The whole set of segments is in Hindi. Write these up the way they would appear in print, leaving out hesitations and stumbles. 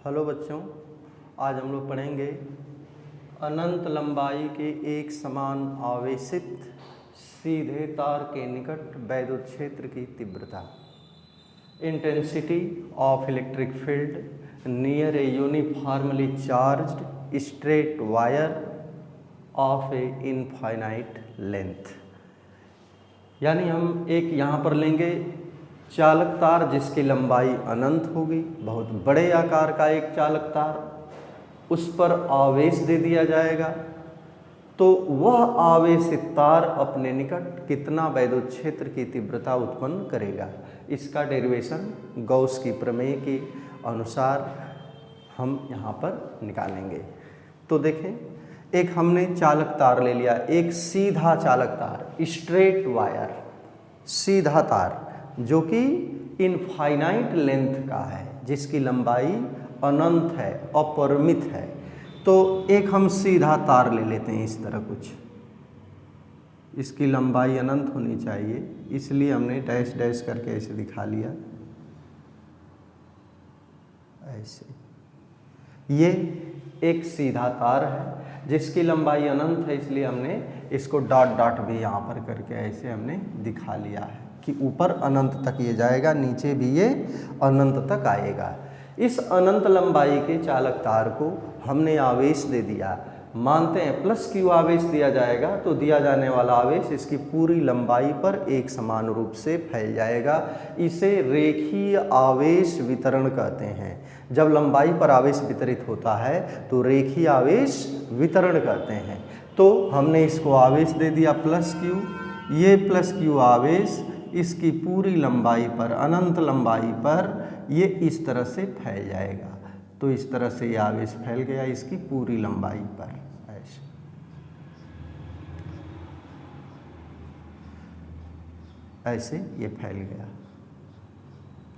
हेलो बच्चों, आज हम लोग पढ़ेंगे अनंत लंबाई के एक समान आवेशित सीधे तार के निकट वैद्युत क्षेत्र की तीव्रता, intensity of electric field near A uniformly charged straight wire of A infinite length. यानी हम एक यहाँ पर लेंगे चालक तार जिसकी लंबाई अनंत होगी, बहुत बड़े आकार का एक चालक तार, उस पर आवेश दे दिया जाएगा तो वह आवेशित तार अपने निकट कितना वैद्युत क्षेत्र की तीव्रता उत्पन्न करेगा। इसका डेरिवेशन गॉस की प्रमेय के अनुसार हम यहाँ पर निकालेंगे। तो देखें, एक हमने चालक तार ले लिया, एक सीधा चालक तार, स्ट्रेट वायर, सीधा तार जो कि इनफाइनाइट लेंथ का है, जिसकी लंबाई अनंत है, अपरिमित है। तो एक हम सीधा तार ले लेते हैं इस तरह कुछ, इसकी लंबाई अनंत होनी चाहिए, इसलिए हमने डैश डैश करके ऐसे दिखा लिया, ऐसे। ये एक सीधा तार है जिसकी लंबाई अनंत है, इसलिए हमने इसको डॉट डॉट भी यहाँ पर करके ऐसे हमने दिखा लिया है कि ऊपर अनंत तक ये जाएगा, नीचे भी ये अनंत तक आएगा। इस अनंत लंबाई के चालक तार को हमने आवेश दे दिया, मानते हैं प्लस क्यू आवेश दिया जाएगा, तो दिया जाने वाला आवेश इसकी पूरी लंबाई पर एक समान रूप से फैल जाएगा। इसे रेखीय आवेश वितरण कहते हैं। जब लंबाई पर आवेश वितरित होता है तो रेखीय आवेश वितरण कहते हैं। तो हमने इसको आवेश दे दिया प्लस क्यू, ये प्लस क्यू आवेश इसकी पूरी लंबाई पर, अनंत लंबाई पर ये इस तरह से फैल जाएगा। तो इस तरह से ये आवेश फैल गया इसकी पूरी लंबाई पर, ऐसे। ऐसे ये फैल गया।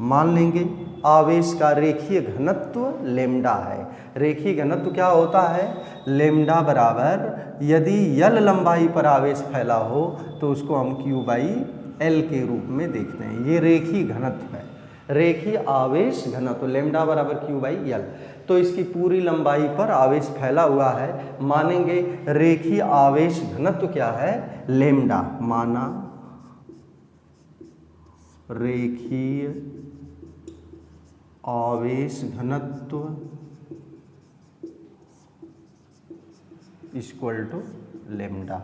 मान लेंगे आवेश का रेखीय घनत्व लेम्डा है। रेखीय घनत्व क्या होता है? लेम्डा बराबर, यदि यल लंबाई पर आवेश फैला हो तो उसको हम क्यू बाई एल के रूप में देखते हैं। ये रेखीय घनत्व है, रेखीय आवेश घनत्व, लेम्डा बराबर क्यू बाई एल। तो इसकी पूरी लंबाई पर आवेश फैला हुआ है, मानेंगे रेखीय आवेश घनत्व क्या है? लेम्डा। माना रेखीय आवेश घनत्व इक्वल टू लेम्डा,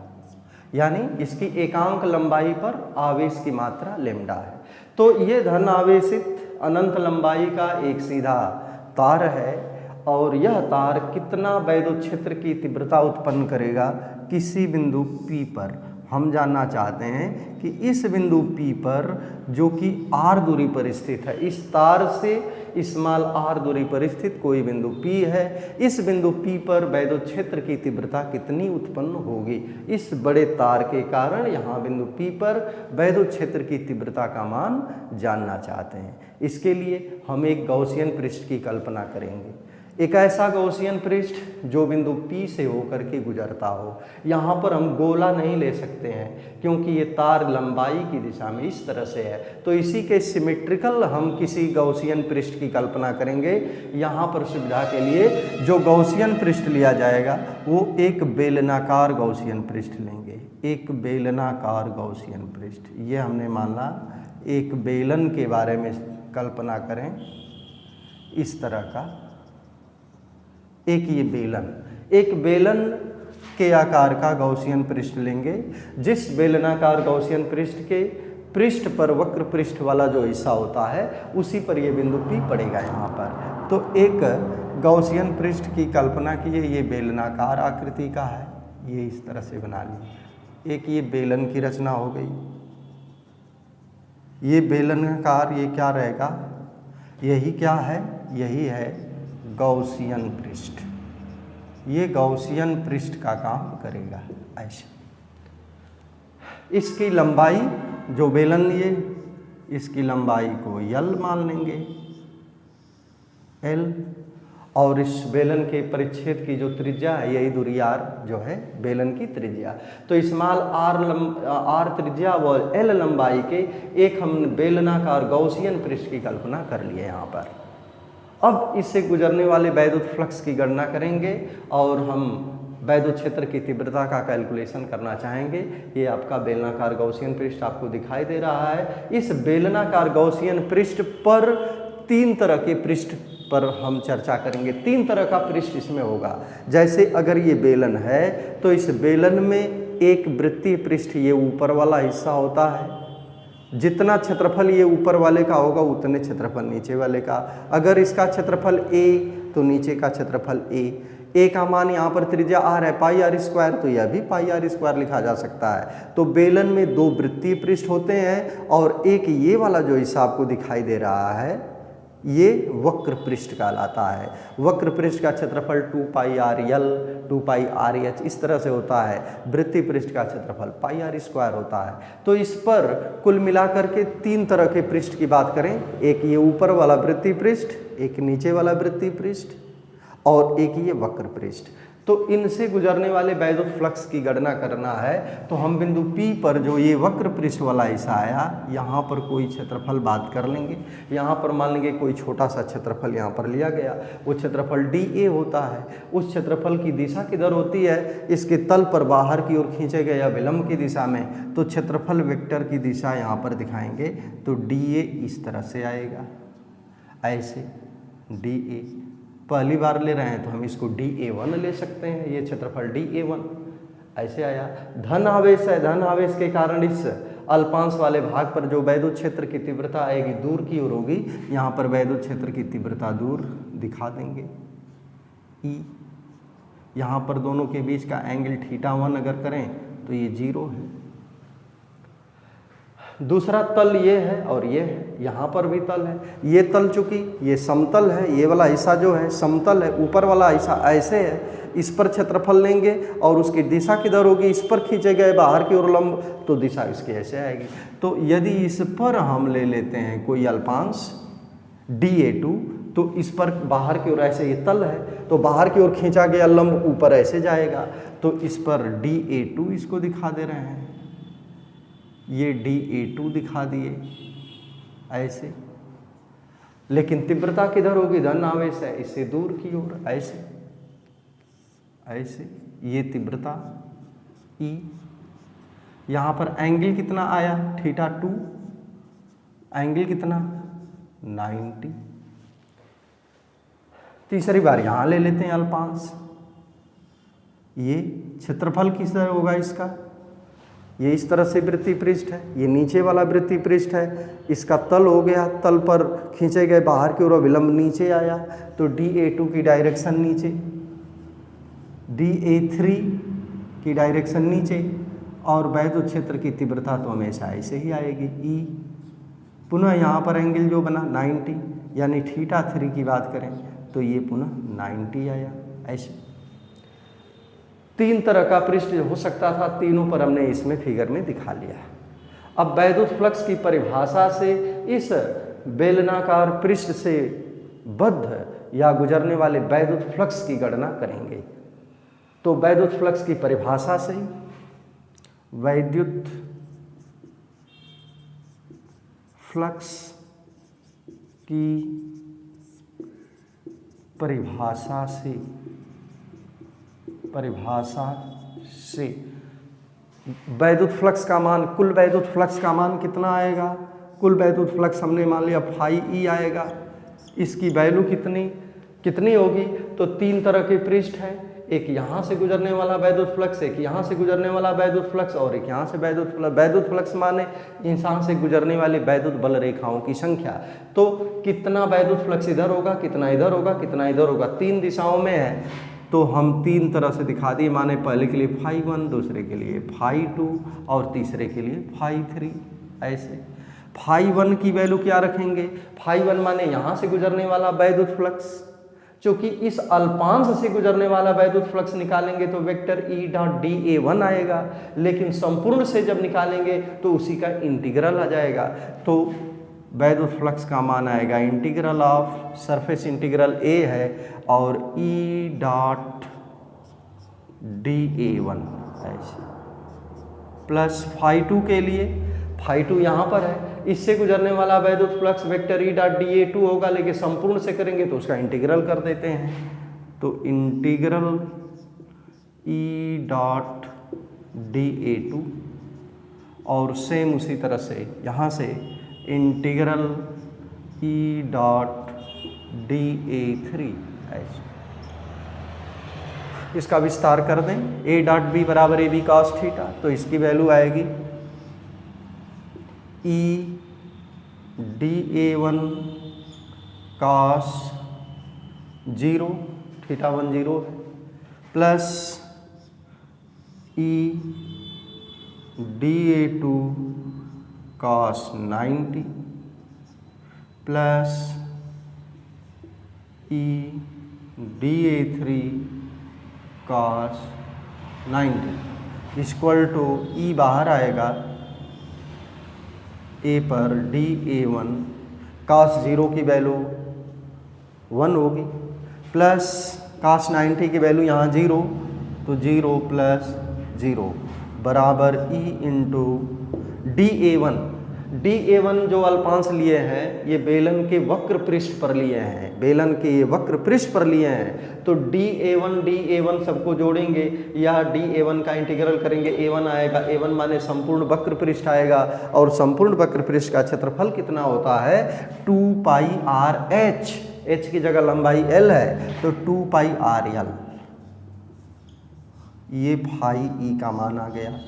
यानी इसकी एकांक लंबाई पर आवेश की मात्रा लेम्डा है। तो ये धन आवेशित अनंत लंबाई का एक सीधा तार है और यह तार कितना वैद्युत क्षेत्र की तीव्रता उत्पन्न करेगा किसी बिंदु P पर। हम जानना चाहते हैं कि इस बिंदु P पर, जो कि r दूरी पर स्थित है, इस तार से स्मॉल r दूरी पर स्थित कोई बिंदु P है, इस बिंदु P पर वैद्युत क्षेत्र की तीव्रता कितनी उत्पन्न होगी। इस बड़े तार के कारण यहाँ बिंदु P पर वैद्युत क्षेत्र की तीव्रता का मान जानना चाहते हैं। इसके लिए हम एक गॉसियन पृष्ठ की कल्पना करेंगे, एक ऐसा गॉसियन पृष्ठ जो बिंदु P से होकर के गुजरता हो। यहाँ पर हम गोला नहीं ले सकते हैं क्योंकि ये तार लंबाई की दिशा में इस तरह से है, तो इसी के सिमेट्रिकल हम किसी गॉसियन पृष्ठ की कल्पना करेंगे। यहाँ पर सुविधा के लिए जो गॉसियन पृष्ठ लिया जाएगा वो एक बेलनाकार गॉसियन पृष्ठ लेंगे, एक बेलनाकार गॉसियन पृष्ठ। ये हमने माना एक बेलन के बारे में कल्पना करें, इस तरह का एक ये बेलन, एक बेलन के आकार का गॉसियन पृष्ठ लेंगे, जिस बेलनाकार गॉसियन पृष्ठ के पृष्ठ पर वक्र पृष्ठ वाला जो हिस्सा होता है उसी पर ये बिंदु P पड़ेगा यहाँ पर। तो एक गॉसियन पृष्ठ की कल्पना कीजिए, ये बेलनाकार आकृति का है, ये इस तरह से बना लीजिए। एक ये बेलन की रचना हो गई, ये बेलनाकार, ये क्या रहेगा? यही क्या है? यही है गॉसियन पृष्ठ। ये गॉसियन पृष्ठ का काम करेगा ऐसे। इसकी लंबाई जो बेलन लिए, इसकी लंबाई को यल मान लेंगे, एल, और इस बेलन के परिच्छेद की जो त्रिज्या है, यही दूरी r जो है बेलन की त्रिज्या। तो स्मॉल r त्रिज्या व l लंबाई के एक हम बेलनाकार गॉसियन पृष्ठ की कल्पना कर लिए यहाँ पर। अब इससे गुजरने वाले वैद्युत फ्लक्स की गणना करेंगे और हम वैद्युत क्षेत्र की तीव्रता का कैलकुलेशन करना चाहेंगे। ये आपका बेलनाकार गॉसियन पृष्ठ आपको दिखाई दे रहा है। इस बेलनाकार गॉसियन पृष्ठ पर 3 तरह के पृष्ठ पर हम चर्चा करेंगे। 3 तरह का पृष्ठ इसमें होगा। जैसे अगर ये बेलन है तो इस बेलन में एक वृत्तीय पृष्ठ, ये ऊपर वाला हिस्सा होता है। जितना क्षेत्रफल ये ऊपर वाले का होगा उतने क्षेत्रफल नीचे वाले का। अगर इसका क्षेत्रफल a तो नीचे का क्षेत्रफल a का मान यहाँ पर त्रिज्या r है, पाई आर स्क्वायर, तो यह भी पाई आर स्क्वायर लिखा जा सकता है। तो बेलन में 2 वृत्तीय पृष्ठ होते हैं और एक ये वाला जो हिस्सा आपको दिखाई दे रहा है ये वक्र पृष्ठ कहलाता है। वक्र पृष्ठ का क्षेत्रफल 2 पाई आर एल 2 पाई आर एच इस तरह से होता है। वृत्तीय पृष्ठ का क्षेत्रफल पाई आर स्क्वायर होता है। तो इस पर कुल मिलाकर के 3 तरह के पृष्ठ की बात करें, एक ये ऊपर वाला वृत्तीय पृष्ठ, एक नीचे वाला वृत्तीय पृष्ठ और एक ये वक्र पृष्ठ। तो इनसे गुजरने वाले वैद्युत फ्लक्स की गणना करना है। तो हम बिंदु P पर जो ये वक्र पृष्ठ वाला हिस्सा आया, यहाँ पर कोई क्षेत्रफल बात कर लेंगे। यहाँ पर मान लेंगे कोई छोटा सा क्षेत्रफल यहाँ पर लिया गया, वो क्षेत्रफल dA होता है। उस क्षेत्रफल की दिशा किधर होती है, इसके तल पर बाहर की ओर खींचे गए या विलंब की दिशा में। तो क्षेत्रफल वेक्टर की दिशा यहाँ पर दिखाएंगे तो dA इस तरह से आएगा, ऐसे dA। पहली बार ले रहे हैं तो हम इसको dA1 ले सकते हैं, ये क्षेत्रफल dA1 ऐसे आया। धन आवेश है, धन आवेश के कारण इस अल्पांश वाले भाग पर जो वैद्युत क्षेत्र की तीव्रता आएगी दूर की ओर होगी। यहाँ पर वैद्युत क्षेत्र की तीव्रता दूर दिखा देंगे E। यहाँ पर दोनों के बीच का एंगल θ1 अगर करें तो ये 0 है। दूसरा तल ये है और ये है, यहाँ पर भी तल है। ये तल चूंकि ये समतल है, ये वाला हिस्सा जो है समतल है, ऊपर वाला हिस्सा ऐसे है, इस पर क्षेत्रफल लेंगे और उसकी दिशा किधर होगी, इस पर खींचे गए बाहर की ओर लंब, तो दिशा इसकी ऐसे आएगी। तो यदि इस पर हम ले लेते हैं कोई अल्पांश dA2 तो इस पर बाहर की ओर ऐसे ये तल है तो बाहर की ओर खींचा गया लंब ऊपर ऐसे जाएगा। तो इस पर dA2 इसको दिखा दे रहे हैं, ये dA2 दिखा दिए ऐसे। लेकिन तीव्रता किधर होगी, धन आवेश है, इससे दूर की ओर ऐसे ऐसे। ये तीव्रता E। यहाँ पर एंगल कितना आया, θ2, एंगल कितना 90। तीसरी बार यहाँ ले लेते हैं अल्पांश। ये क्षेत्रफल किस तरह होगा इसका, ये इस तरह से वृत्तीय पृष्ठ है, ये नीचे वाला वृत्तीय पृष्ठ है, इसका तल हो गया, तल पर खींचे गए बाहर की ओर विलंब नीचे आया तो dA2 की डायरेक्शन नीचे, dA3 की डायरेक्शन नीचे और वैद्युत क्षेत्र की तीव्रता तो हमेशा ऐसे ही आएगी E। पुनः यहाँ पर एंगल जो बना 90, यानी θ3 की बात करें तो ये पुनः 90 आया ऐसे। 3 तरह का पृष्ठ हो सकता था, तीनों पर हमने इसमें फिगर में दिखा लिया। अब वैद्युत फ्लक्स की परिभाषा से इस बेलनाकार पृष्ठ से बद्ध या गुजरने वाले वैद्युत फ्लक्स की गणना करेंगे। तो वैद्युत फ्लक्स की परिभाषा से वैद्युत फ्लक्स की परिभाषा से वैद्युत फ्लक्स का मान, कुल वैद्युत फ्लक्स का मान कितना आएगा, कुल वैद्युत फ्लक्स हमने मान लिया φE आएगा। इसकी वैल्यू कितनी होगी, तो 3 तरह के पृष्ठ हैं, एक यहाँ से गुजरने वाला वैद्युत फ्लक्स, एक यहाँ से गुजरने वाला वैद्युत फ्लक्स और एक यहाँ से वैद्युत फ्लक्स। वैद्युत फ्लक्स माने इंसान से गुजरने वाली वैद्युत बल रेखाओं की संख्या। तो कितना वैद्युत फ्लक्स इधर होगा, कितना इधर होगा, कितना इधर होगा, 3 दिशाओं में है। तो हम 3 तरह से दिखा दिए, माने पहले के लिए φ1, दूसरे के लिए φ2 और तीसरे के लिए φ3 ऐसे। φ1 की वैल्यू क्या रखेंगे, φ1 माने यहाँ से गुजरने वाला वैद्युत फ्लक्स, क्योंकि इस अल्पांश से गुजरने वाला वैद्युत फ्लक्स निकालेंगे तो वेक्टर E डॉट dA1 आएगा, लेकिन संपूर्ण से जब निकालेंगे तो उसी का इंटीग्रल आ जाएगा। तो वैद्युत फ्लक्स का मान आएगा integral of surface integral A है और E डॉट dA1 ऐसे प्लस φ2 के लिए, φ2 यहाँ पर है, इससे गुजरने वाला वैद्युत flux vector E dot D A two होगा, लेकिन संपूर्ण से करेंगे तो उसका इंटीग्रल कर देते हैं। तो integral E dot D A two, और सेम उसी तरह से यहाँ से integral E dot D A three, ऐसे इसका विस्तार कर दें। ए डॉट बी बराबर ए बी कॉस थीटा, तो इसकी वैल्यू आएगी E D A one cos zero, theta one zero, plus E D A two cos 90 plus E D A three cos 90 equal to E बाहर आएगा ए पर D A one cos zero की वैल्यू 1 होगी, प्लस कॉस 90 की वैल्यू यहाँ 0, तो 0 प्लस 0 बराबर E into D A one. D A one जो अल्पांश लिए हैं ये बेलन के वक्र पृष्ठ पर लिए हैं, बेलन के ये वक्र पृष्ठ पर लिए हैं, तो डी ए वन सबको जोड़ेंगे या डी ए वन का इंटीग्रल करेंगे, ए वन आएगा, ए वन माने संपूर्ण वक्र पृष्ठ आएगा, और संपूर्ण वक्र पृष्ठ का क्षेत्रफल कितना होता है 2 पाई आर एच, एच की जगह लंबाई एल है तो 2 पाई आर एल, ये फाई ई का मान आ गया।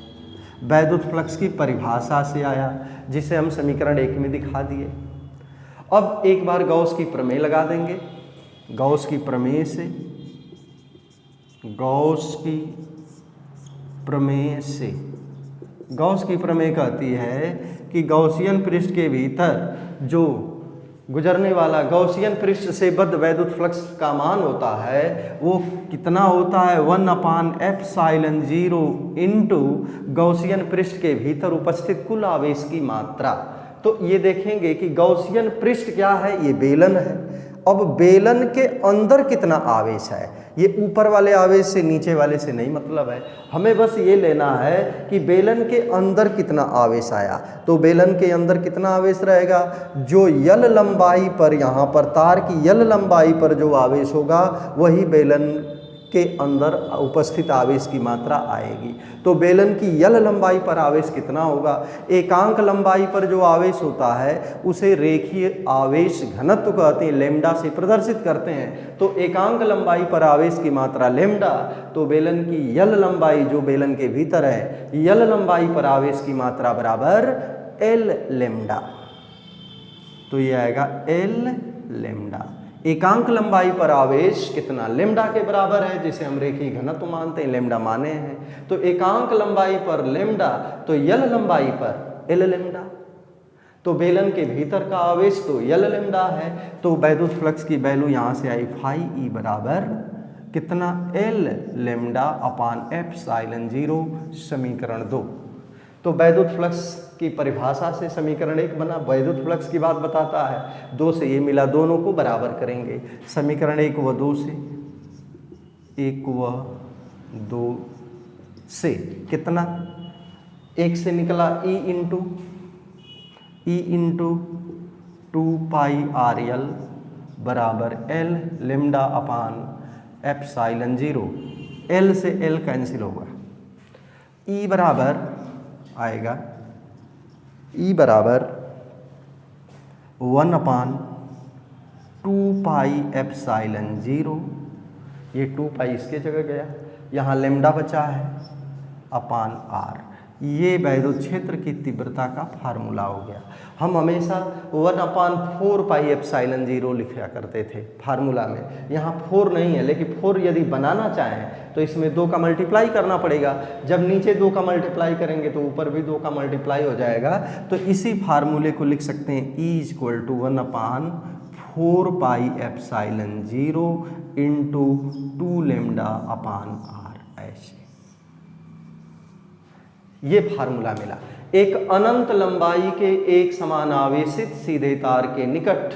वैद्युत फ्लक्स की परिभाषा से आया, जिसे हम समीकरण 1 में दिखा दिए। अब एक बार गॉस की प्रमेय लगा देंगे। गॉस की प्रमेय से, गॉस की प्रमेय से, गॉस की प्रमेय कहती है कि गॉसियन पृष्ठ के भीतर जो गुजरने वाला गॉसियन पृष्ठ से बद्ध वैद्युत फ्लक्स का मान होता है वो कितना होता है 1/ε0 इंटू गॉसियन पृष्ठ के भीतर उपस्थित कुल आवेश की मात्रा। तो ये देखेंगे कि गॉसियन पृष्ठ क्या है, ये बेलन है। अब बेलन के अंदर कितना आवेश है, ये ऊपर वाले आवेश से नीचे वाले से नहीं मतलब है, हमें बस ये लेना है कि बेलन के अंदर कितना आवेश आया। तो बेलन के अंदर कितना आवेश रहेगा, जो यल लंबाई पर, यहाँ पर तार की यल लंबाई पर जो आवेश होगा वही बेलन के अंदर उपस्थित आवेश की मात्रा आएगी। तो बेलन की यल लंबाई पर आवेश कितना होगा, एकांक लंबाई पर जो आवेश होता है उसे रेखीय आवेश घनत्व कहते हैं, लेमडा से प्रदर्शित करते हैं। तो एकांक लंबाई पर आवेश की मात्रा लेमडा, तो बेलन की यल लंबाई जो बेलन के भीतर है, यल लंबाई पर आवेश की मात्रा बराबर एल लेमडा, तो ये आएगा एल लेमडा। एकांक लंबाई पर आवेश कितना, लेमडा के बराबर है, जिसे हम रेखीय घनत्व मानते हैं, लेमडा माने हैं। तो एकांक लंबाई पर लेमडा, तो यल लंबाई पर एल लेमडा, तो बेलन के भीतर का आवेश तो यल लेमडा है। तो वैद्युत फ्लक्स की वैल्यू यहाँ से आई फाई ई बराबर कितना, एल लेमडा अपान ε0, समीकरण 2। तो वैद्युत फ्लक्स की परिभाषा से समीकरण 1 बना, वैद्युत फ्लक्स की बात बताता है, 2 से ये मिला, दोनों को बराबर करेंगे। समीकरण 1 व 2 से, 1 व 2 से कितना, 1 से निकला ई इंटू 2 पाई आर एल बराबर एल लेमडा अपान ε0, एल से एल कैंसिल होगा, ई बराबर आएगा, ई बराबर 1/2 पाई ε0, ये 2 पाई इसके जगह गया, यहाँ लेमडा बचा है अपान आर। ये वैद्युत क्षेत्र की तीव्रता का फार्मूला हो गया। हम हमेशा 1/4 पाई ε0 लिखा करते थे फार्मूला में, यहाँ 4 नहीं है, लेकिन 4 यदि बनाना चाहें तो इसमें 2 का मल्टीप्लाई करना पड़ेगा। जब नीचे 2 का मल्टीप्लाई करेंगे तो ऊपर भी 2 का मल्टीप्लाई हो जाएगा। तो इसी फार्मूले को लिख सकते हैं E = 1/4 pi ε0 into 2 lambda upon R, ऐसे ये फार्मूला मिला। एक अनंत लंबाई के एक समान आवेशित सीधे तार के निकट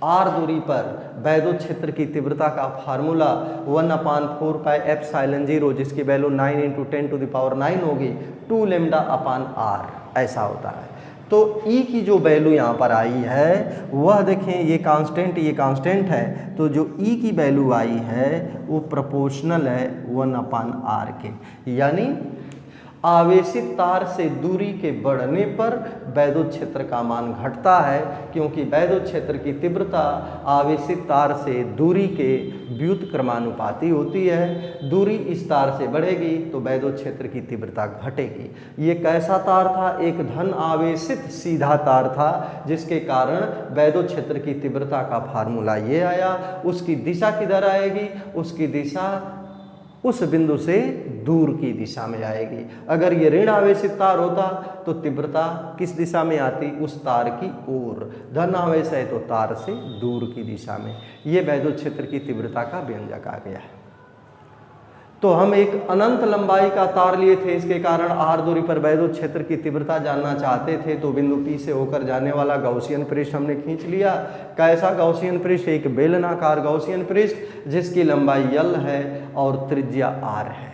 r दूरी पर वैद्युत क्षेत्र की तीव्रता का फार्मूला 1/4 पाई ε0, जिसकी वैल्यू 9 × 10⁹ होगी, 2 लेमडा अपान r, ऐसा होता है। तो E की जो वैल्यू यहाँ पर आई है वह देखें, ये कांस्टेंट है, तो जो E की वैल्यू आई है वो प्रोपोर्शनल है 1/r के, यानी आवेशित तार से दूरी के बढ़ने पर वैद्युत क्षेत्र का मान घटता है, क्योंकि वैद्युत क्षेत्र की तीव्रता आवेशित तार से दूरी के व्युत्क्रमानुपाती होती है। दूरी इस तार से बढ़ेगी तो वैद्युत क्षेत्र की तीव्रता घटेगी। ये कैसा तार था? एक धन आवेशित सीधा तार था, जिसके कारण वैद्युत क्षेत्र की तीव्रता का फार्मूला ये आया। उसकी दिशा किधर आएगी? उसकी दिशा उस बिंदु से दूर की दिशा में आएगी। अगर ये ऋण आवेशित तार होता तो तीव्रता किस दिशा में आती? उस तार की ओर। धन आवेश है तो तार से दूर की दिशा में। ये वैद्युत क्षेत्र की तीव्रता का व्यंजक आ गया है। तो हम एक अनंत लंबाई का तार लिए थे, इसके कारण r दूरी पर वैद्युत क्षेत्र की तीव्रता जानना चाहते थे, तो बिंदु P से होकर जाने वाला गॉसियन पृष्ठ हमने खींच लिया। कैसा गॉसियन पृष्ठ? एक बेलनाकार गॉसियन पृष्ठ जिसकी लंबाई L है और त्रिज्या r है।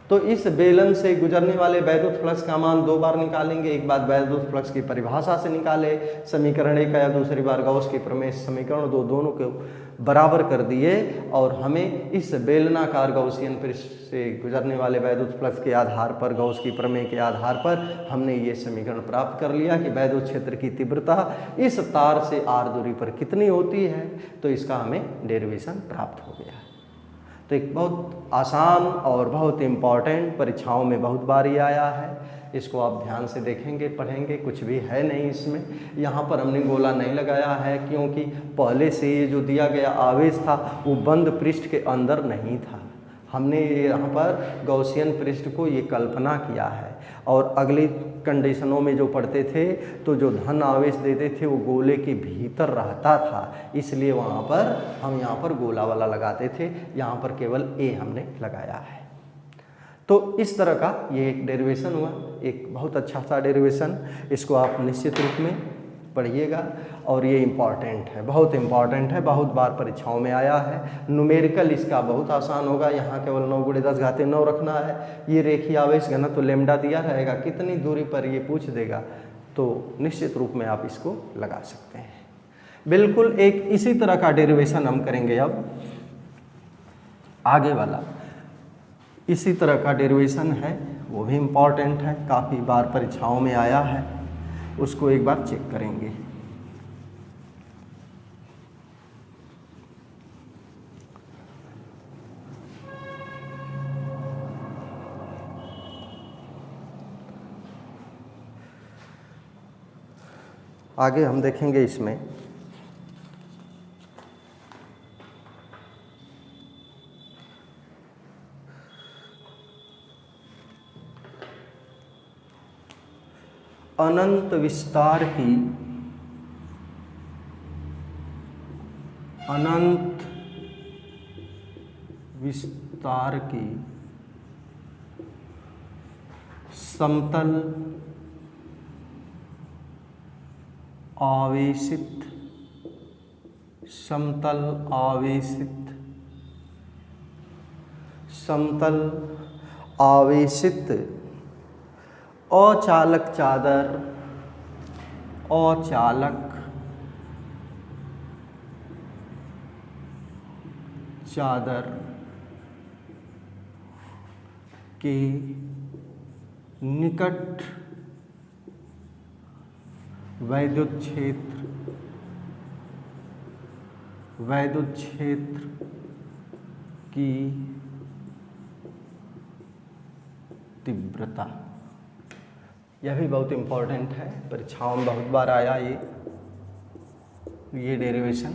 तो इस बेलन से गुजरने वाले वैद्युत फ्लक्स का मान दो बार निकालेंगे। एक बार वैद्युत फ्लक्स की परिभाषा से निकाले, समीकरण 1 या दूसरी बार गॉस की प्रमेय समीकरण दोनों को बराबर कर दिए, और हमें इस बेलनाकार गॉसियन पृष्ठ से गुजरने वाले वैद्युत फ्लक्स के आधार पर, गॉस की प्रमेय के आधार पर हमने ये समीकरण प्राप्त कर लिया कि वैद्युत क्षेत्र की तीव्रता इस तार से r दूरी पर कितनी होती है। तो इसका हमें डेरिवेशन प्राप्त हो गया। तो एक बहुत आसान और बहुत इम्पॉर्टेंट, परीक्षाओं में बहुत बार ये आया है। इसको आप ध्यान से देखेंगे, पढ़ेंगे, कुछ भी है नहीं इसमें। यहाँ पर हमने गोला नहीं लगाया है, क्योंकि पहले से ये जो दिया गया आवेश था वो बंद पृष्ठ के अंदर नहीं था। हमने यहाँ पर गॉसियन पृष्ठ को ये कल्पना किया है, और अगली कंडीशनों में जो पढ़ते थे तो जो धन आवेश देते थे वो गोले के भीतर रहता था, इसलिए वहाँ पर हम यहाँ पर गोला वाला लगाते थे। यहाँ पर केवल A हमने लगाया है। तो इस तरह का ये एक डेरिवेशन हुआ, एक बहुत अच्छा सा डेरिवेशन। इसको आप निश्चित रूप में पढ़िएगा, और ये इम्पॉर्टेंट है, बहुत इम्पॉर्टेंट है, बहुत बार परीक्षाओं में आया है। न्यूमेरिकल इसका बहुत आसान होगा। यहाँ केवल 9 × 10⁻9 रखना है। ये रेखीय आवेश घनत्व लैम्डा दिया रहेगा, कितनी दूरी पर ये पूछ देगा, तो निश्चित रूप में आप इसको लगा सकते हैं। बिल्कुल एक इसी तरह का डेरिवेशन हम करेंगे। अब आगे वाला इसी तरह का डेरिवेशन है, वो भी इम्पॉर्टेंट है, काफ़ी बार परीक्षाओं में आया है। उसको एक बार चेक करेंगे। आगे हम देखेंगे इसमें अनंत विस्तार की समतल आवेशित अचालक चादर के निकट वैद्युत क्षेत्र की तीव्रता। यह भी बहुत इम्पोर्टेंट है, परीक्षाओं में बहुत बार आया ये डेरिवेशन।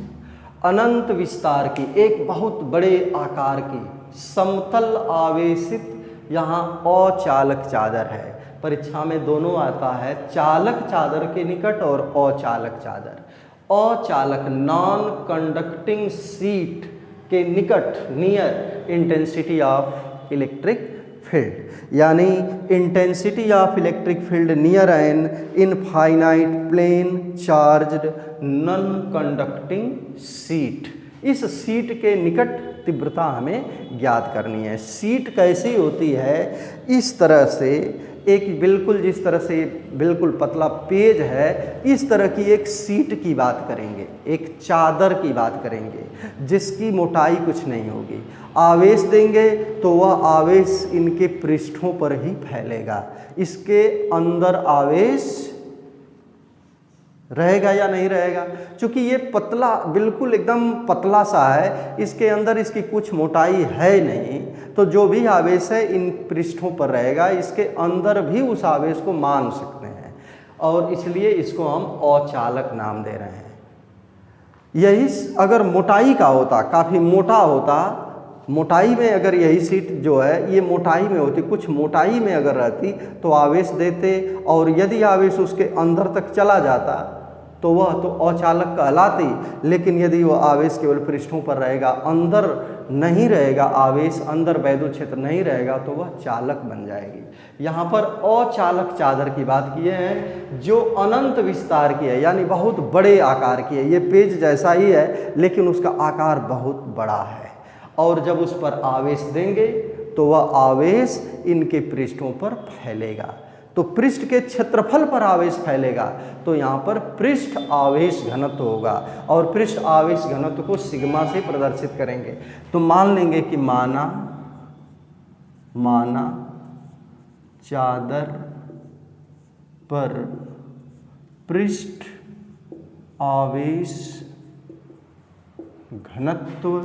अनंत विस्तार की, एक बहुत बड़े आकार की समतल आवेशित, यहाँ अचालक चादर है। परीक्षा में दोनों आता है, चालक चादर के निकट और अचालक चादर। अचालक नॉन कंडक्टिंग शीट के निकट, near intensity of electric field, यानी intensity of electric field near an infinite plane charged non conducting sheet इस शीट के निकट तीव्रता हमें ज्ञात करनी है। शीट कैसी होती है, इस तरह से एक बिल्कुल जिस तरह से बिल्कुल पतला पेज है, इस तरह की एक शीट की बात करेंगे, एक चादर की बात करेंगे जिसकी मोटाई कुछ नहीं होगी। आवेश देंगे तो वह आवेश इनके पृष्ठों पर ही फैलेगा। इसके अंदर आवेश रहेगा या नहीं रहेगा, क्योंकि ये पतला बिल्कुल एकदम पतला सा है, इसके अंदर इसकी कुछ मोटाई है नहीं, तो जो भी आवेश है इन पृष्ठों पर रहेगा, इसके अंदर भी उस आवेश को मान सकते हैं और इसलिए इसको हम अचालक नाम दे रहे हैं। यही अगर मोटाई का होता, काफ़ी मोटा होता, मोटाई में अगर यही शीट जो है ये मोटाई में होती, कुछ मोटाई में अगर रहती तो आवेश देते और यदि आवेश उसके अंदर तक चला जाता तो वह तो अचालक कहलाती। लेकिन यदि वह आवेश केवल पृष्ठों पर रहेगा, अंदर नहीं रहेगा आवेश, अंदर वैद्युत क्षेत्र नहीं रहेगा, तो वह चालक बन जाएगी। यहाँ पर अचालक चादर की बात किए हैं जो अनंत विस्तार की है, यानी बहुत बड़े आकार की है। ये पेज जैसा ही है लेकिन उसका आकार बहुत बड़ा है और जब उस पर आवेश देंगे तो वह आवेश इनके पृष्ठों पर फैलेगा। तो पृष्ठ के क्षेत्रफल पर आवेश फैलेगा तो यहाँ पर पृष्ठ आवेश घनत्व होगा और पृष्ठ आवेश घनत्व को सिग्मा से प्रदर्शित करेंगे। तो मान लेंगे कि माना चादर पर पृष्ठ आवेश घनत्व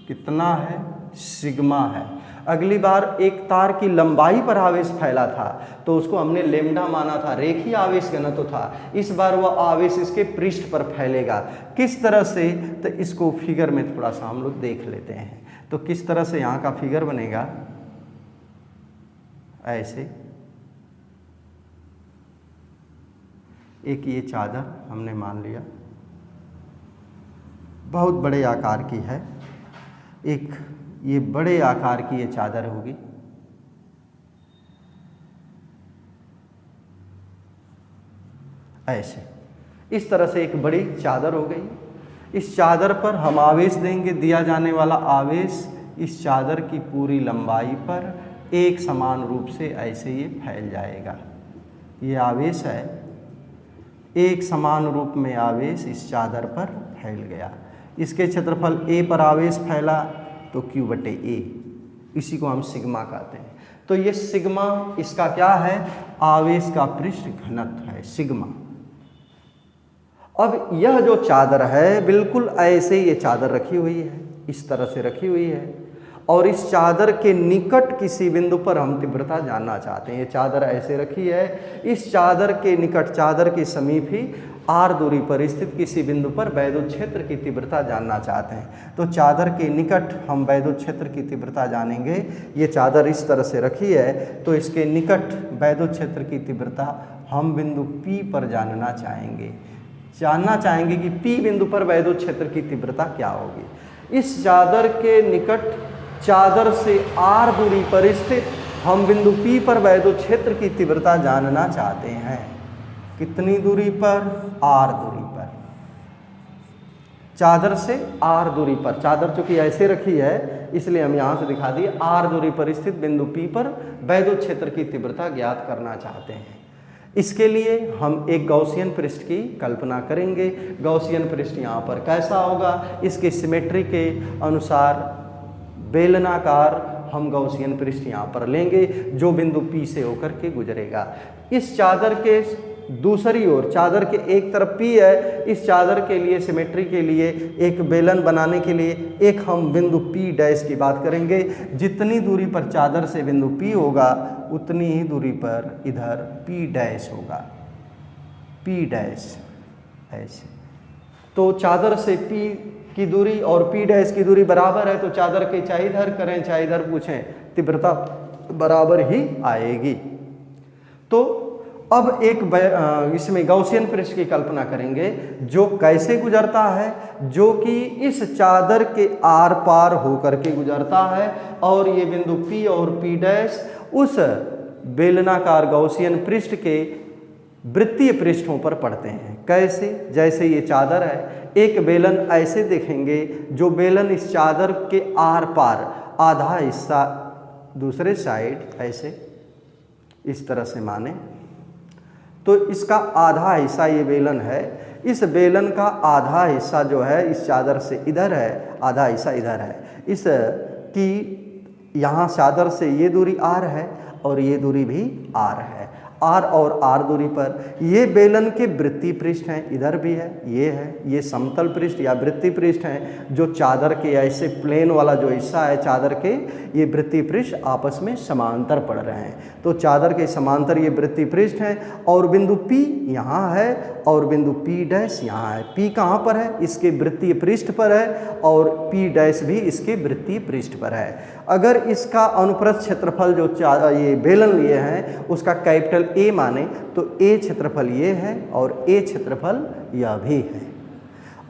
कितना है, सिग्मा है। अगली बार एक तार की लंबाई पर आवेश फैला था तो उसको हमने लेम्डा माना था, रेखीय आवेश घनत्व था। इस बार वह आवेश इसके पृष्ठ पर फैलेगा। किस तरह से, तो इसको फिगर में थोड़ा सा हम लोग देख लेते हैं। तो किस तरह से यहाँ का फिगर बनेगा, ऐसे एक ये चादर हमने मान लिया, बहुत बड़े आकार की है, एक ये बड़े आकार की ये चादर होगी। ऐसे इस तरह से एक बड़ी चादर हो गई। इस चादर पर हम आवेश देंगे, दिया जाने वाला आवेश इस चादर की पूरी लंबाई पर एक समान रूप से ऐसे ये फैल जाएगा। ये आवेश है, एक समान रूप में आवेश इस चादर पर फैल गया। इसके क्षेत्रफल ए पर आवेश फैला तो Q/A, इसी को हम सिग्मा कहते हैं। तो ये सिग्मा इसका क्या है, आवेश का पृष्ठ घनत्व है, सिग्मा। अब यह जो चादर है बिल्कुल ऐसे ये चादर रखी हुई है, इस तरह से रखी हुई है और इस चादर के निकट किसी बिंदु पर हम तीव्रता जानना चाहते हैं। ये चादर ऐसे रखी है, इस चादर के निकट, चादर के समीप ही r दूरी पर स्थित किसी बिंदु पर वैद्युत क्षेत्र की तीव्रता जानना चाहते हैं। तो चादर के निकट हम वैद्युत क्षेत्र की तीव्रता जानेंगे। ये चादर इस तरह से रखी है तो इसके निकट वैद्युत क्षेत्र की तीव्रता हम बिंदु P पर जानना चाहेंगे कि P बिंदु पर वैद्युत क्षेत्र की तीव्रता क्या होगी। इस चादर के निकट, चादर से r दूरी पर स्थित हम बिंदु P पर वैद्युत क्षेत्र की तीव्रता जानना चाहते हैं। कितनी दूरी पर, r दूरी पर, चादर से r दूरी पर। चादर चूंकि ऐसे रखी है इसलिए हम यहाँ से दिखा दिए, r दूरी पर स्थित बिंदु P पर वैद्युत क्षेत्र की तीव्रता ज्ञात करना चाहते हैं। इसके लिए हम एक गॉसियन पृष्ठ की कल्पना करेंगे। गॉसियन पृष्ठ यहाँ पर कैसा होगा, इसकी सिमेट्री के अनुसार बेलनाकार हम गॉसियन पृष्ठ यहाँ पर लेंगे जो बिंदु P से होकर के गुजरेगा। इस चादर के दूसरी ओर, चादर के एक तरफ P है, इस चादर के लिए सिमेट्री के लिए एक बेलन बनाने के लिए एक हम बिंदु P डैश की बात करेंगे। जितनी दूरी पर चादर से बिंदु P होगा उतनी ही दूरी पर इधर P डैश होगा, P डैश ऐसे। तो चादर से P की दूरी और P डैश की दूरी बराबर है तो चादर के चाहे इधर करें चाहे इधर पूछें तीव्रता बराबर ही आएगी। तो अब एक इसमें गॉसियन पृष्ठ की कल्पना करेंगे जो कैसे गुजरता है, जो कि इस चादर के आर पार होकर के गुजरता है और ये बिंदु P और P डैश उस बेलनाकार गॉसियन पृष्ठ के वृत्तीय पृष्ठों पर पड़ते हैं। कैसे? जैसे ये चादर है, एक बेलन ऐसे देखेंगे, जो बेलन इस चादर के आर पार आधा हिस्सा दूसरे साइड ऐसे इस तरह से माने, तो इसका आधा हिस्सा ये बेलन है, इस बेलन का आधा हिस्सा जो है इस चादर से इधर है, आधा हिस्सा इधर है। इस की यहाँ चादर से ये दूरी आर है और ये दूरी भी आर है। आर और आर दूरी पर ये बेलन के वृत्तीय पृष्ठ हैं, इधर भी है, ये समतल पृष्ठ या वृत्तीय पृष्ठ हैं, जो चादर के ऐसे प्लेन वाला जो हिस्सा है चादर के, ये वृत्तीय पृष्ठ आपस में समांतर पड़ रहे हैं। तो चादर के समांतर ये वृत्तीय पृष्ठ हैं और बिंदु P यहाँ है और बिंदु P डैश यहाँ है। P कहाँ पर है? इसके वृत्तीय पृष्ठ पर है और P डैश भी इसके वृत्तीय पृष्ठ पर है। अगर इसका अनुप्रस्थ क्षेत्रफल जो ये बेलन लिए हैं उसका कैपिटल A माने तो A क्षेत्रफल ये है और A क्षेत्रफल यह भी है,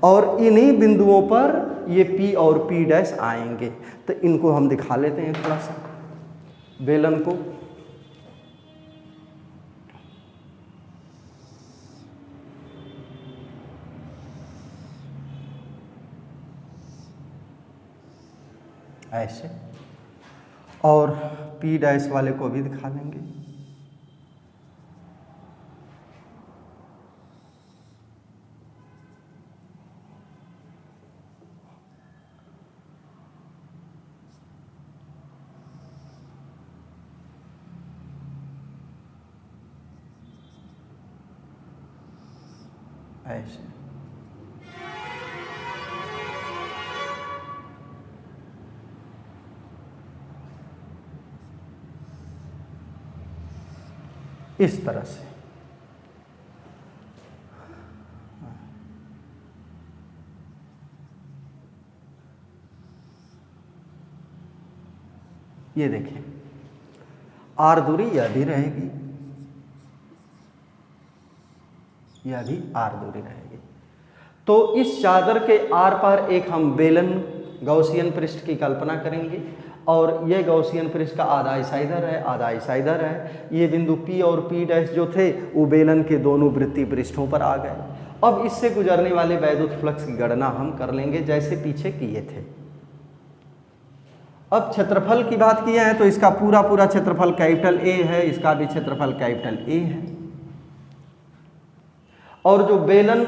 और इन्हीं बिंदुओं पर ये P और P डैश आएंगे। तो इनको हम दिखा लेते हैं थोड़ा सा बेलन को। ऐसे, और P डैश वाले को भी दिखा देंगे। ऐसे इस तरह से ये देखिए, आर दूरी यह भी रहेगी, यह भी आर दूरी रहेगी। तो इस चादर के आर पार एक हम बेलन गौसियन पृष्ठ की कल्पना करेंगे और ये गौसियन पृष्ठ का आधा हिस्सा इधर है, आधा हिस्सा इधर है। ये बिंदु P और P डैश जो थे वो बेलन के दोनों वृत्तीय पृष्ठों पर आ गए। अब इससे गुजरने वाले वैद्युत फ्लक्स की गणना हम कर लेंगे जैसे पीछे किए थे। अब क्षेत्रफल की बात किए हैं तो इसका पूरा पूरा क्षेत्रफल कैपिटल A है, इसका भी क्षेत्रफल कैपिटल A है। और जो बेलन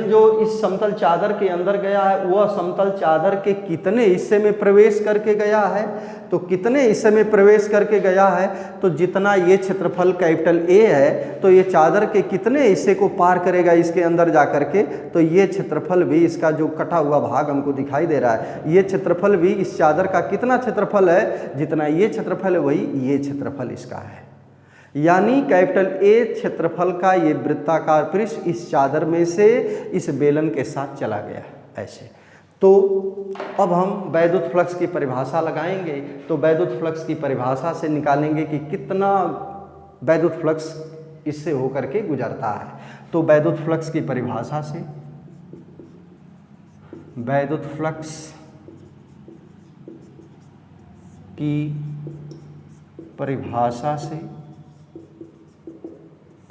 जो इस समतल चादर के अंदर गया है वह समतल चादर के कितने हिस्से में प्रवेश करके गया है, तो कितने हिस्से में प्रवेश करके गया है, तो जितना ये क्षेत्रफल कैपिटल A है तो ये चादर के कितने हिस्से को पार करेगा इसके अंदर जा करके, तो ये क्षेत्रफल भी, इसका जो कटा हुआ भाग हमको दिखाई दे रहा है, ये क्षेत्रफल भी इस चादर का कितना क्षेत्रफल है, जितना ये क्षेत्रफल है वही ये क्षेत्रफल इसका है। यानी कैपिटल A क्षेत्रफल का ये वृत्ताकार पृष्ठ इस चादर में से इस बेलन के साथ चला गया है ऐसे। तो अब हम वैद्युत फ्लक्स की परिभाषा लगाएंगे। तो वैद्युत फ्लक्स की परिभाषा से निकालेंगे कि कितना वैद्युत फ्लक्स इससे होकर के गुजरता है। तो वैद्युत फ्लक्स की परिभाषा से, वैद्युत फ्लक्स की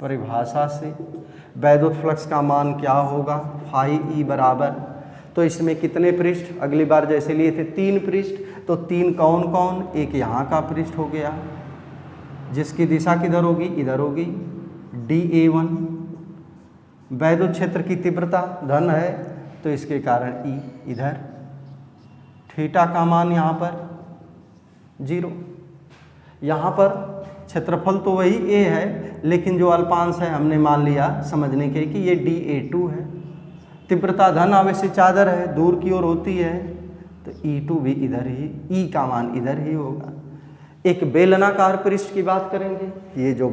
परिभाषा से वैद्युत फ्लक्स का मान क्या होगा, फाई ई बराबर, तो इसमें कितने पृष्ठ, अगली बार जैसे लिए थे 3 पृष्ठ, तो 3 कौन कौन, एक यहाँ का पृष्ठ हो गया जिसकी दिशा किधर होगी, इधर होगी, dA1। वैद्युत क्षेत्र की तीव्रता धन है तो इसके कारण E इधर, थीटा का मान यहाँ पर 0। यहाँ पर क्षेत्रफल तो वही A है लेकिन जो अल्पांश है हमने मान लिया समझने के कि ये dA2 है। तीव्रता धन आवेशित चादर है, दूर की ओर होती है, तो E2 भी इधर ही, E का मान इधर ही होगा। एक बेलनाकार पृष्ठ की बात करेंगे, ये जो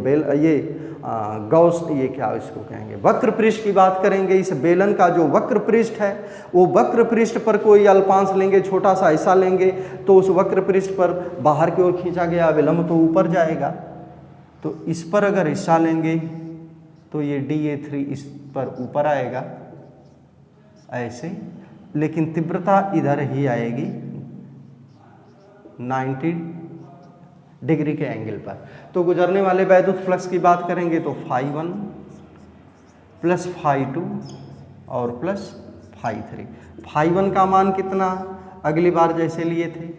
गौस, ये क्या इसको कहेंगे, वक्र पृष्ठ की बात करेंगे। इस बेलन का जो वक्र पृष्ठ है वो वक्र पृष्ठ पर कोई अल्पांश लेंगे, छोटा सा हिस्सा लेंगे, तो उस वक्र पृष्ठ पर बाहर की ओर खींचा गया विलंब तो ऊपर जाएगा। तो इस पर अगर हिस्सा लेंगे तो ये dA3 इस पर ऊपर आएगा ऐसे, लेकिन तीव्रता इधर ही आएगी 90 डिग्री के एंगल पर। तो गुजरने वाले वैद्युत फ्लक्स की बात करेंगे तो φ1 प्लस φ2 और प्लस φ3। φ1 का मान कितना, अगली बार जैसे लिए थे,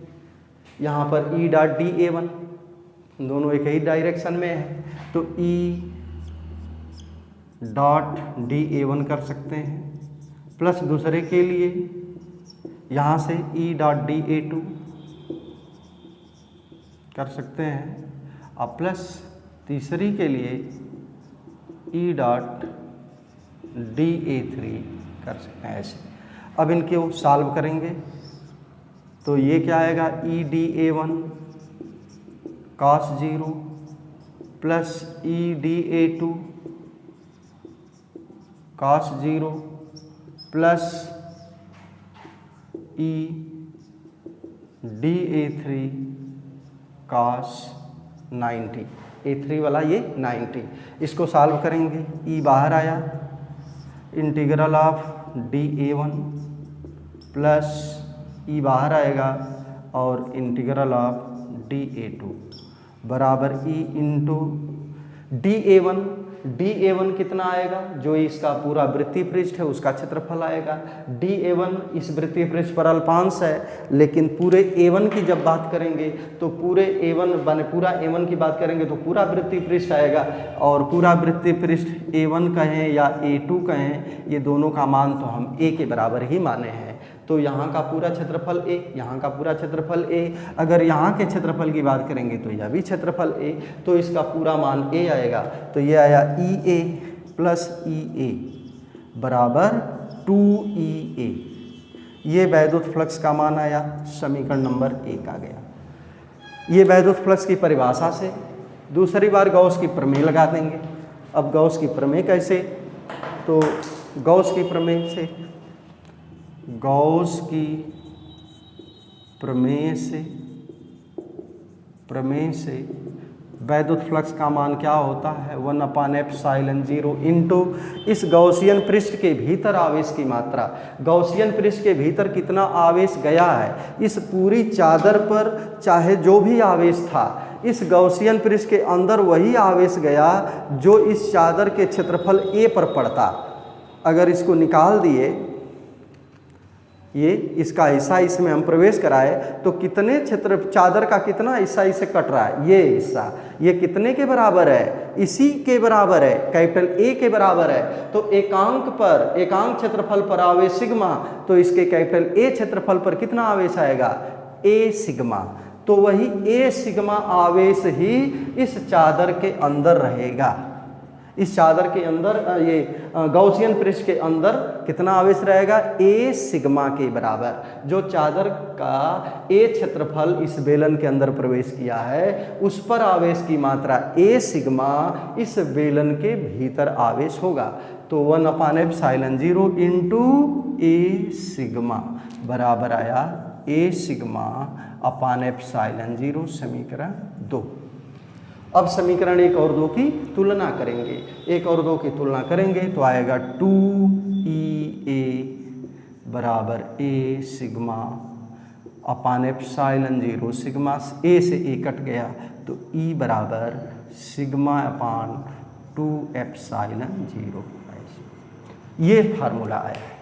यहाँ पर E डॉट dA1, दोनों एक ही डायरेक्शन में है, तो E डॉट dA1 कर सकते हैं, प्लस दूसरे के लिए यहाँ से E डॉट dA2 कर सकते हैं, अब प्लस तीसरी के लिए E डॉट dA3 कर सकते हैं ऐसे। अब इनको सॉल्व करेंगे तो ये क्या आएगा, E dA1 cos 0 plus E dA2 cos 0 plus E dA3 cos 90, A3 वाला ये 90, इसको सॉल्व करेंगे, E बाहर आया, integral of dA1 plus E बाहर आएगा और इंटीग्रल ऑफ dA2 बराबर E इंटू dA1 कितना आएगा, जो इसका पूरा वृत्तीय पृष्ठ है उसका क्षेत्रफल आएगा। dA1 इस वृत्तीय पृष्ठ पर अल्पांश है, लेकिन पूरे A1 की जब बात करेंगे तो पूरे पूरा A1 की बात करेंगे तो पूरा वृत्तीय पृष्ठ आएगा, और पूरा वृत्तीय पृष्ठ A1 कहें या A2 कहें, ये दोनों का मान तो हम A के बराबर ही माने हैं। तो यहाँ का पूरा क्षेत्रफल A, यहाँ का पूरा क्षेत्रफल A, अगर यहाँ के क्षेत्रफल की बात करेंगे तो यह भी क्षेत्रफल A, तो इसका पूरा मान A आएगा। तो ये आया EA प्लस EA बराबर 2EA, ये वैद्युत फ्लक्स का मान आया, समीकरण नंबर 1 आ गया। ये वैद्युत फ्लक्स की परिभाषा से दूसरी बार गॉस की प्रमेय लगा देंगे। अब गॉस की प्रमेय कैसे, तो गॉस की प्रमेय से प्रमेय से वैद्युत फ्लक्स का मान क्या होता है, 1/ε0 इंटू इस गॉसियन पृष्ठ के भीतर आवेश की मात्रा। गॉसियन पृष्ठ के भीतर कितना आवेश गया है, इस पूरी चादर पर चाहे जो भी आवेश था, इस गॉसियन पृष्ठ के अंदर वही आवेश गया जो इस चादर के क्षेत्रफल A पर पड़ता। अगर इसको निकाल दिए, ये इसका हिस्सा इसमें हम प्रवेश कराए तो कितने क्षेत्र चादर का कितना हिस्सा इसे कट रहा है, ये हिस्सा, ये कितने के बराबर है, इसी के बराबर है, कैपिटल A के बराबर है। तो एकांक क्षेत्रफल पर आवेश सिग्मा, तो इसके कैपिटल A क्षेत्रफल पर कितना आवेश आएगा, A सिग्मा। तो वही A सिग्मा आवेश ही इस चादर के अंदर रहेगा। इस चादर के अंदर ये गॉसियन पृष्ठ के अंदर कितना आवेश रहेगा, A सिग्मा के बराबर। जो चादर का A क्षेत्रफल इस बेलन के अंदर प्रवेश किया है, उस पर आवेश की मात्रा A सिग्मा इस बेलन के भीतर आवेश होगा। तो 1/ε0 इंटू A सिग्मा बराबर आया A सिग्मा /ε0, समीकरण 2। अब समीकरण 1 और 2 की तुलना करेंगे, 1 और 2 की तुलना करेंगे तो आएगा 2EA बराबर A सिग्मा /ε0, सिग्मा A से A कट गया तो E बराबर सिग्मा / 2ε0। ये फार्मूला आया है।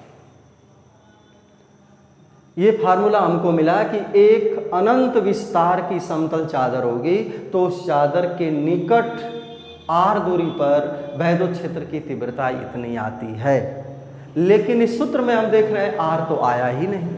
ये फार्मूला हमको मिला कि एक अनंत विस्तार की समतल चादर होगी तो उस चादर के निकट r दूरी पर वैद्युत क्षेत्र की तीव्रता इतनी आती है। लेकिन इस सूत्र में हम देख रहे हैं r तो आया ही नहीं।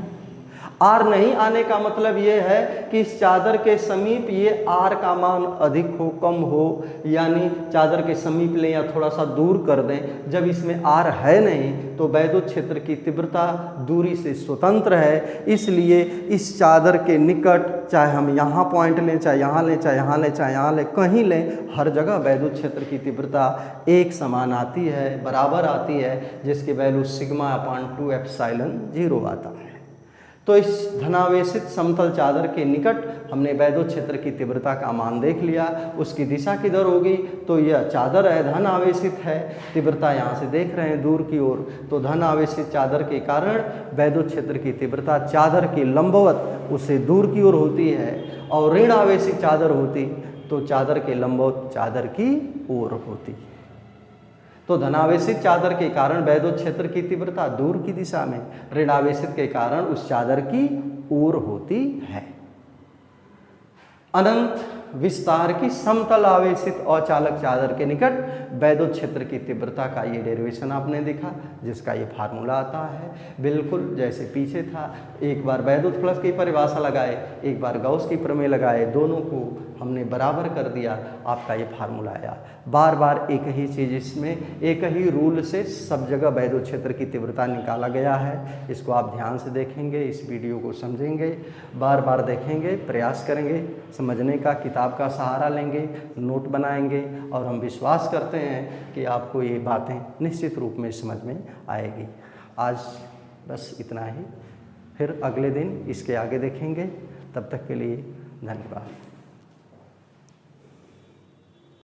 r नहीं आने का मतलब ये है कि इस चादर के समीप ये r का मान अधिक हो, कम हो, यानी चादर के समीप लें या थोड़ा सा दूर कर दें। जब इसमें r है नहीं तो वैद्युत क्षेत्र की तीव्रता दूरी से स्वतंत्र है, इसलिए इस चादर के निकट, चाहे हम यहाँ पॉइंट लें, चाहे यहाँ लें, चाहे यहाँ लें, चाहे यहाँ लें, कहीं लें, हर जगह वैद्युत क्षेत्र की तीव्रता एक समान आती है, बराबर आती है, जिसकी वैल्यू सिग्मा / 2ε0 आता है। तो इस धनावेशित समतल चादर के निकट हमने वैद्युत क्षेत्र की तीव्रता का मान देख लिया, उसकी दिशा किधर होगी, तो यह चादर है, धन आवेशित है, तीव्रता यहाँ से देख रहे हैं दूर की ओर, तो धन आवेशित चादर के कारण वैद्युत क्षेत्र की तीव्रता चादर के लंबवत उससे दूर की ओर होती है, और ऋण आवेशित चादर होती तो चादर के लंबवत चादर की ओर होती। तो धनावेशित चादर के कारण वैद्युत क्षेत्र की तीव्रता दूर की दिशा में, ऋणावेशित के कारण उस चादर की ओर होती है। अनंत विस्तार की समतल आवेशित अचालक चादर के निकट वैद्युत क्षेत्र की तीव्रता का ये डेरिवेशन आपने देखा, जिसका ये फार्मूला आता है, बिल्कुल जैसे पीछे था। एक बार वैद्युत फ्लक्स की परिभाषा लगाए, एक बार गॉस की प्रमेय लगाए, दोनों को हमने बराबर कर दिया, आपका ये फार्मूला आया। बार बार एक ही चीज़, इसमें एक ही रूल से सब जगह वैद्युत क्षेत्र की तीव्रता निकाला गया है। इसको आप ध्यान से देखेंगे, इस वीडियो को समझेंगे, बार बार देखेंगे, प्रयास करेंगे समझने का, किताब का सहारा लेंगे, नोट बनाएंगे, और हम विश्वास करते हैं कि आपको ये बातें निश्चित रूप में समझ में आएगी। आज बस इतना ही, फिर अगले दिन इसके आगे देखेंगे। तब तक के लिए धन्यवाद।